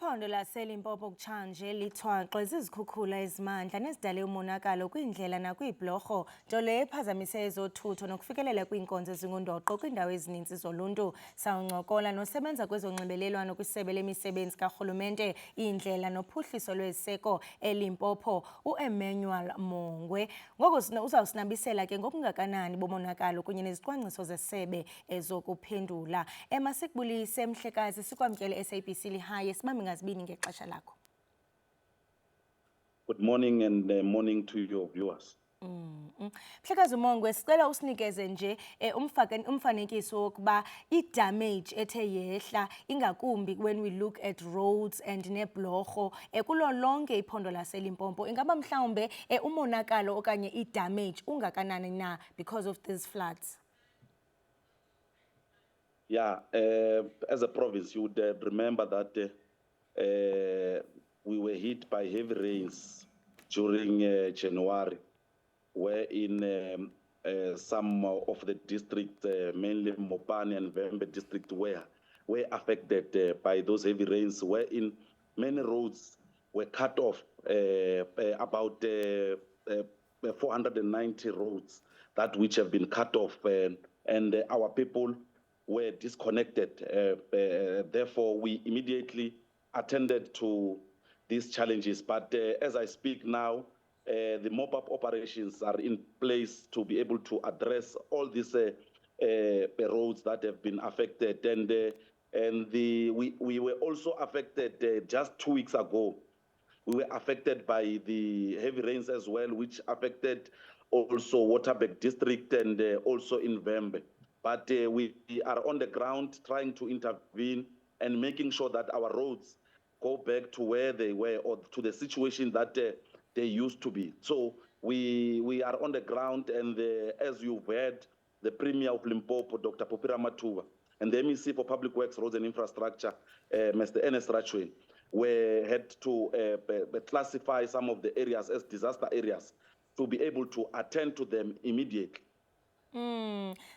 Iphondo laseLimpopo kutshanje lithwaxwe zizikhukhula ezimandla nezidale umonakalo kwiindlela nakwiibhlorho, nto leyo ephazamise ezothutho nokufikelela kwiinkonzo ezingundoqo kwiindawo ezininzi zoluntu. Sawuncokola nosebenza kwezonxibelelwano kwisebe lemisebenzi karhulumente, iindlela nophuhliso lweziseko eLimpopo, uEmmanuel Mongwe. Ngoko uzawusinabisela ke ngokungakanani bomonakalo kunye nezicwangciso zesebe ezokuphendula. Masikubulise Mhlekazi, sikwamkele SABC Lihaye, sibambe ngazibini ngexesha lakho. Good morning and morning to your viewers. Mhlekazi Mongwe, sicela usinikeze nje umfanekiso wokuba i-damage ethe yehla ingakumbi when we look at roads and nebhlorho kulo lonke iphondo laseLimpopo. Ingaba mhlawumbe umonakalo okanye i-damage ungakanani na because of these floods? Yeah, as a province, you would remember that we were hit by heavy rains during January, wherein some of the districts, mainly Mopani and Vembe district, were affected by those heavy rains, wherein many roads were cut off, about 490 roads that which have been cut off, and our people were disconnected. Therefore, we immediately attended to these challenges. But as I speak now, the mop-up operations are in place to be able to address all these roads that have been affected. We were also affected just 2 weeks ago. We were affected by the heavy rains as well, which affected also Waterberg district and also in Vembe. But we are on the ground trying to intervene and making sure that our roads go back to where they were or to the situation that they used to be. So we are on the ground, and as you've heard, the Premier of Limpopo, Dr. Phophi Ramathuba, and the MEC for Public Works, Roads and Infrastructure, Mr. Ernest Rachwen, had to classify some of the areas as disaster areas to be able to attend to them immediately.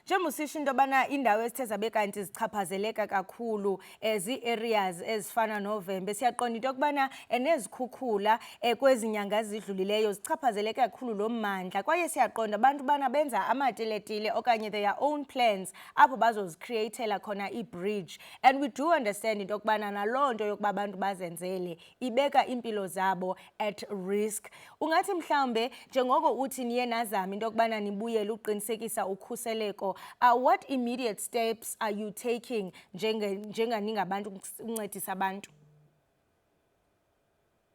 Njengoba usisho into yobana indawo ezithe zabe kanti zichaphazeleka kakhulu zi-areas ezifana noVembe, siyaqonda into yokubana nezikhukhula kwezi nyanga ezidlulileyo zichaphazeleke kakhulu lo mmandla, kwaye siyaqonda abantu bana benza amateletile okanye their own plans apho bazozicreatela khona i-bridge, and we do understand into yokubana naloo nto yokuba abantu bazenzele ibeka impilo zabo at risk. Ungathi mhlawumbe njengoko uthi niye nazama into yokubana nibuyele uqinisekisa ukhuseleko, what immediate steps are you taking njenganingabantu ukuncedisa abantu?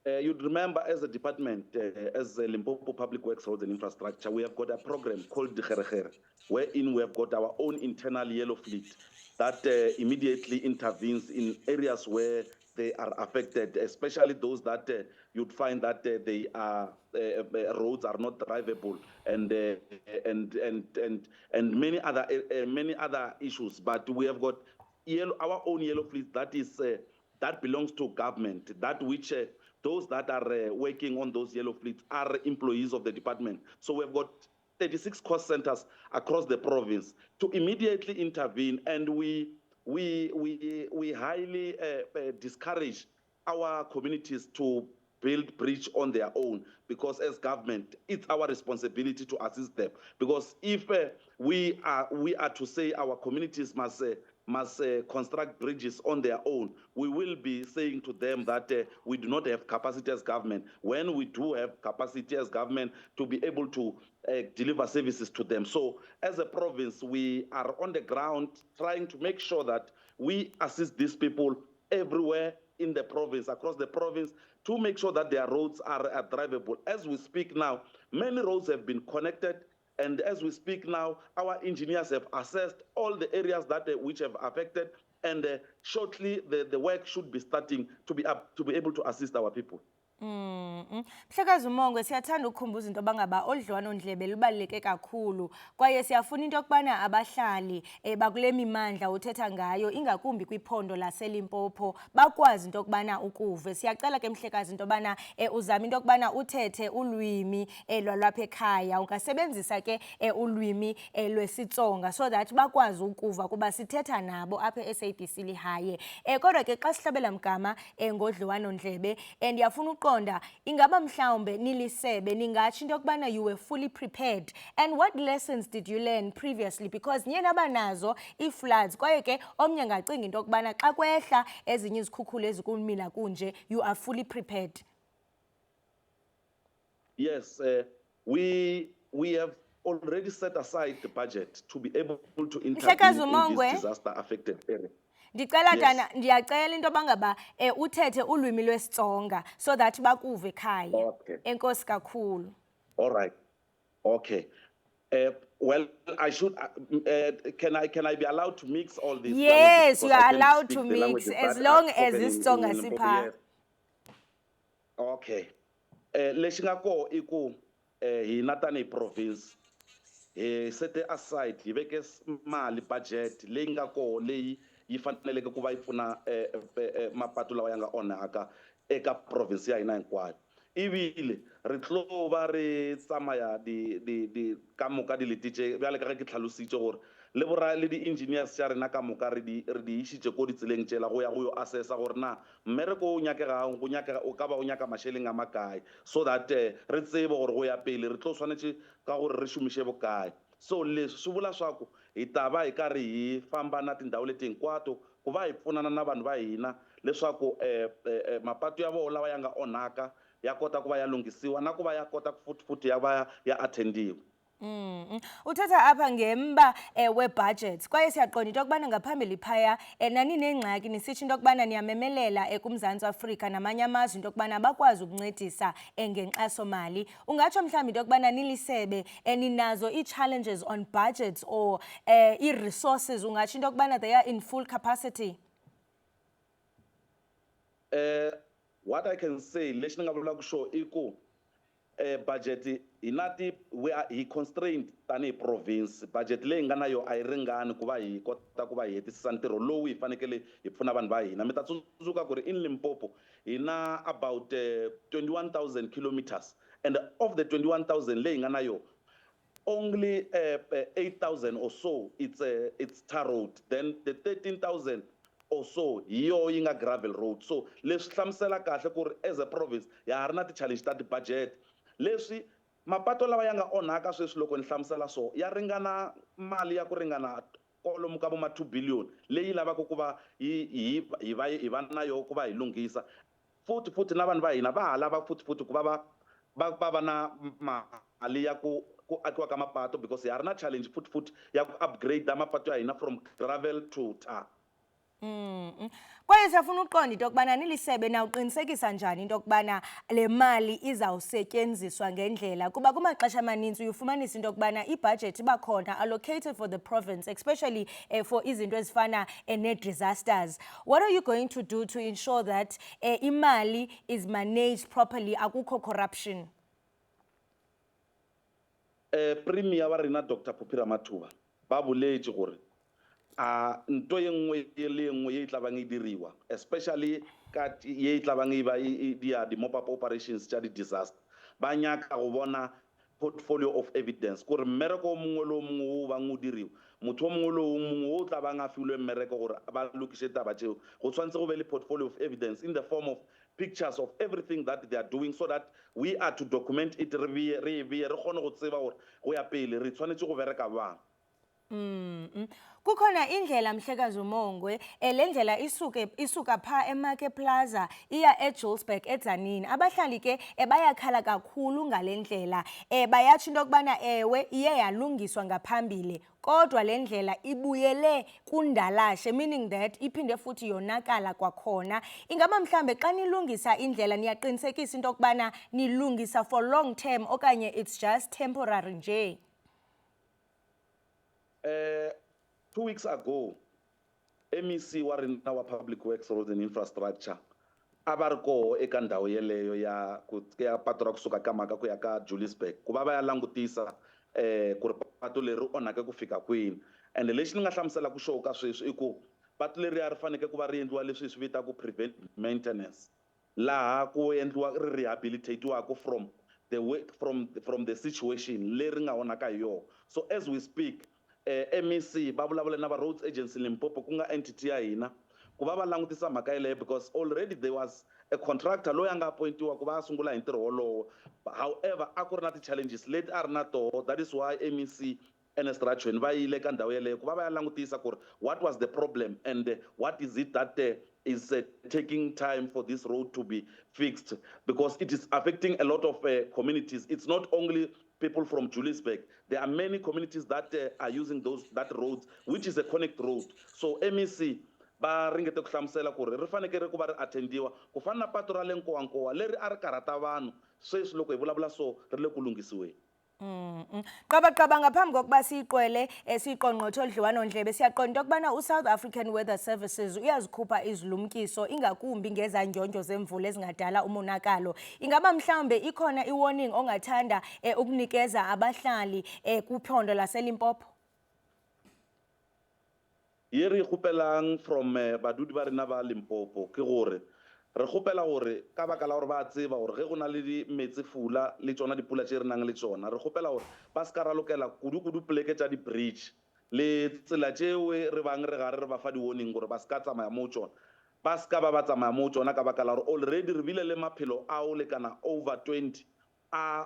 You'd remember as a department, as Limpopo Public Works, Roads and Infrastructure, we have got a program called Dikherekhere, wherein we have got our own internal yellow fleet that immediately intervenes in areas where they are affected, especially those that you'd find that they are roads are not drivable and many other issues. But we have got our own yellow fleet that is that belongs to government, that which those that are working on those yellow fleets are employees of the department. So we've got 36 cost centers across the province to immediately intervene, and we highly discourage our communities to build bridge on their own, because as government, it's our responsibility to assist them. Because if we are to say our communities must construct bridges on their own, we will be saying to them that we do not have capacity as government, when we do have capacity as government to be able to deliver services to them. So as a province, we are on the ground trying to make sure that we assist these people everywhere in the province, across the province, to make sure that their roads are drivable. As we speak now, many roads have been connected, and as we speak now, our engineers have assessed all the areas that which have affected, and shortly the work should be starting to be able to assist our people. Mhlekazi uMongwe, siyathanda ukukhumbuza into bangaba odliwano-ndlebe lubaluleke kakhulu kwaye siyafuna into yokubana abahlali bakule mimandla uthetha ngayo ingakumbi kwiphondo laseLimpopo bakwazi into yokubana ukuve. Siyacela ke mhlekazi into yobana uzame into yokubana uthethe ulwimi lwalapha ekhaya, ungasebenzisa ke ulwimi lwesiTsonga so that bakwazi ukuva kuba sithetha nabo apha e-SABC Lihaye. Kodwa ke xa sihlabela mgama ngodliwano-ndlebe ndiyafuna uqonda ingaba mhlawumbe nilisebe ningatsho into yokubana you were fully prepared, and what lessons did you learn previously, because niye nabanazo ii-floods kwaye ke omnye ngacinga into yokubana xa kwehla ezinye izikhukhula ezikumila kunje you are fully prepared. Yes, we have already set aside the budget to be able to intervene in this disaster-affected area. Ndicela Dana, ndiyacela into bangaba uthethe ulwimi lwesiTsonga so that bakuve ekhaya. Okay. Enkosi kakhulu. All right. Okay. Well, I should. Can I be allowed to mix all these? Yes, languages? you Because I are can allowed speak to the mix languages as that long are as spoken this in song Limpopo, asipha. yes. Okay. Lexi nga ko I ku hina tani province set aside hi veke mali budget leyi nga ko leyi yi faneleke ku va yi pfuna mapatu lawa ya nga onhaka eka province ya hina hinkwayo. Ivile re tlo ba re tsamaya di ka moka di letitše bjale ka ge ke tlhalositše gore le bora le di-engineers tša rena ka moka re di išitše ko ditseleng tšela go ya go yo assessa gore na mmereko o nyakegang o ka ba o nyaka mašeleng a makae so that re tsebe gore go ya pele re tlo swanetše ka gore re šomiše bokae. So leswi swi vula swaku hi ta va hi karhi hi famba na tindhawu leti hinkwato ku va hi pfunana na vanhu va hina leswaku mapatu ya vona lawa ya nga onhaka ya kota ku va ya lunghisiwa na ku va ya kota futhi ya va ya attendiwa. Uthatha apha ngemba we-budget kwaye siyaqonda into yokubana ngaphambili phaya naninengxaki nisitsho into yokubana niyamemelela kuMzantsi Afrika namanye amazwe into yokubana bakwazi ukuncedisa ngenkxasomali. Ungatsho mhlawumbi into yokubana nilisebe ninazo ii-challenges on budgets or ii-resources, ungatsho into yokubana they are in full capacity? What I can say, lexi ni nga vulaka xo I ku budget hi constrained tanihi province. Budget leyi nga na yo a yi ringani ku va hi kota ku va hi hetisisa ntirho lowu hi fanekele hi pfuna vanhu va hina. Mi ta tsundzuka ku ri in Limpopo hi na about 21,000 kilometers, and of the 21,000 leyi nga na yo only 8,000 or so it's tar road, then the 13,000 or so yo yi nga gravel road. So leswi hlamusela kahle ku ri as a province ya ha ri na ti-challenge ta ti-budget leswi mapato lawa ya nga onhaka sweswi loko ni hlamusela so ya ringana mali ya ku ringana kwalomu ka vo ma 2 billion leyi lavaka ku va hi va na yo ku va hi lunghisa. Futhi na vanhu va hina va ha lava futhi ku va va na mali ya ku akiwa ka mapato because ya ha ri na challenge futhi ya ku upgrade mapato ya hina from gravel to tar. Kwaye siyafuna uqonda into yokubana nilisebe nawuqinisekisa njani into yokubana le mali izawusetyenziswa ngendlela, kuba kumaxesha amaninzi uyifumanisa into yokubana ibudget ibakhona allocated for the province, especially for izinto ezifana nee-disasters. What are you going to do to ensure that imali is managed properly, akukho corruption? Premier wa rena Dr. Phophi Ramathuba ba boletse gore nto ye nngwe le nngwe ye tla bang e diriwa, especially ka ye tla bang e ba di mop-up operations tša di-disaster, ba nyaka go bona portfolio of evidence gore mmereko o mongwe le o mongwe o bang o diriwa, motho o mongwe le o mongwe o tla bang a filwe mmereko gore ba lokiše taba tšeo go tshwanetse go be le portfolio of evidence in the form of pictures of everything that they are doing so that we are to document it re kgone go tseba gore go ya pele re tshwanetse go bereka bang. Kukhona indlela mhlekazi uMongwe le ndlela isuka pha eMarket Plaza iya eJulesburg eTzaneen. Abahlali ke bayakhala kakhulu ngale ndlela, bayatsho into yokubana ewe iye yalungiswa ngaphambili kodwa le ndlela ibuyele kundalashe, meaning that iphinde futhi yonakala kwakhona. Ingaba mhlambe xa nilungisa indlela niyaqinisekisa into yokubana nilungisa for long term okanye it's just temporary nje? 2 weeks ago, MEC wa rena wa Public Works, Roads and Infrastructure a va ri koho eka ndhawu yeleyo ya patu ra kusuka ka mhaka ku ya ka Juliusburg ku va va ya langutisa ku ri patu leri onhake ku fika kwini and lexi ni nga hlamuselaka xo ka sweswi i ku patu leriya ri faneke ku va ri endliwa leswi hi swi vitaka preventive maintenance laha ku endliwa ri rehabilitate-iwaka from the situation leri nga onhaka hi yona. So as we speak MEC va vulavula na va Roads Agency Limpopo ku nga entity ya hina ku va va langutisa mhaka yeleyo because already there was a contractor loyi a nga appointiwa ku va a sungula hi ntirho wolowo. However a ku ri na ti-challenges leti a ri na toho, that is why MEC Ernest Rachweni va yile ka ndhawu yeleyo ku va va ya langutisa ku ri what was the problem and what is it that is taking time for this road to be fixed, because it is affecting a lot of communities. It's not only people from Juliusburg. There are many communities that are using that road, which is a connect road. So MEC va ringete ku hlamusela ku ri ri fanekele ku va ri attendiwa ku fana na patu ra le Nkowankowa leri a ri karhata vanhu, sweswi loko hi vulavula so ri le ku lunghisiweni. Qaba ngaphambi kokuba siyiqwele siqongqotho odliwano ndlebe siyaqonda ukubana uSouth African Weather Services uyazikhupha izilumkiso ingakumbi ngezanjonjo zemvula ezingadala umonakalo. Ingaba mhlambe ikhona iwarning ongathanda ukunikeza abahlali kuphondo laseLimpopo? Ye re kgopelang from badudi ba rena ba Limpopo ke gore re kgopela gore ka baka la gore ba tseba gore ge go na le di metsi fula le tsona dipula tse re nang le tsona, re kgopela gore ba ska ra lokela kudu pleke tša di-bridge le tsela tšeo re bang re gare re ba fa di-warning gore ba ska tsamaya mo tsona, ba ska ba tsamaya mo tsona ka baka la gore already re bile le maphelo ao lekana over 20 a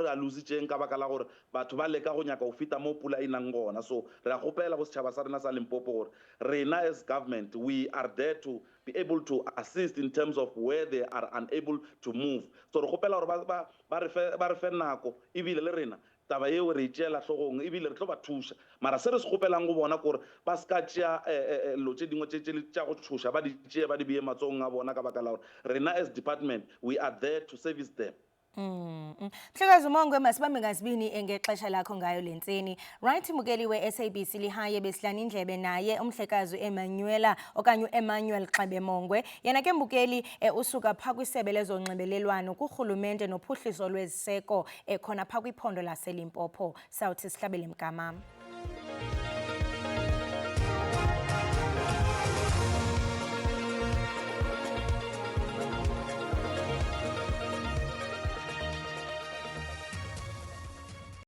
re a lositseng ka baka la gore batho ba leka go nyaka go fita mo pula e nang gona. So re a kgopela go setšhaba sa rena sa Limpopo gore rena as government we are there to be able to assist in terms of where they are unable to move. So re kgopela gore ba re fe nako ebile le rena taba yeo re tšeela hlogong ebile re tlo ba thuša, mara se re se kgopelang go bona kore ba ska tšea lo tše dingwe tša go thuša ba di tšee ba di beye matsogong a bona ka baka la gore rena as department we are there to service them. Mhlekazi uMongwe masibambe ngazibini ngexesha lakho ngayo lentseni. Right Mukeli we-SABC lihaye besilana indlebe naye umhlekazi Emmanuela okanye Emmanuel Xabemongwe. Yena ke Mukeli usuka pha kwisebe lezonxibelelwano kurhulumente nophuhliso lweziseko khona pha kwiphondo laseLimpopo. Sawuthi sihlabele mkamam.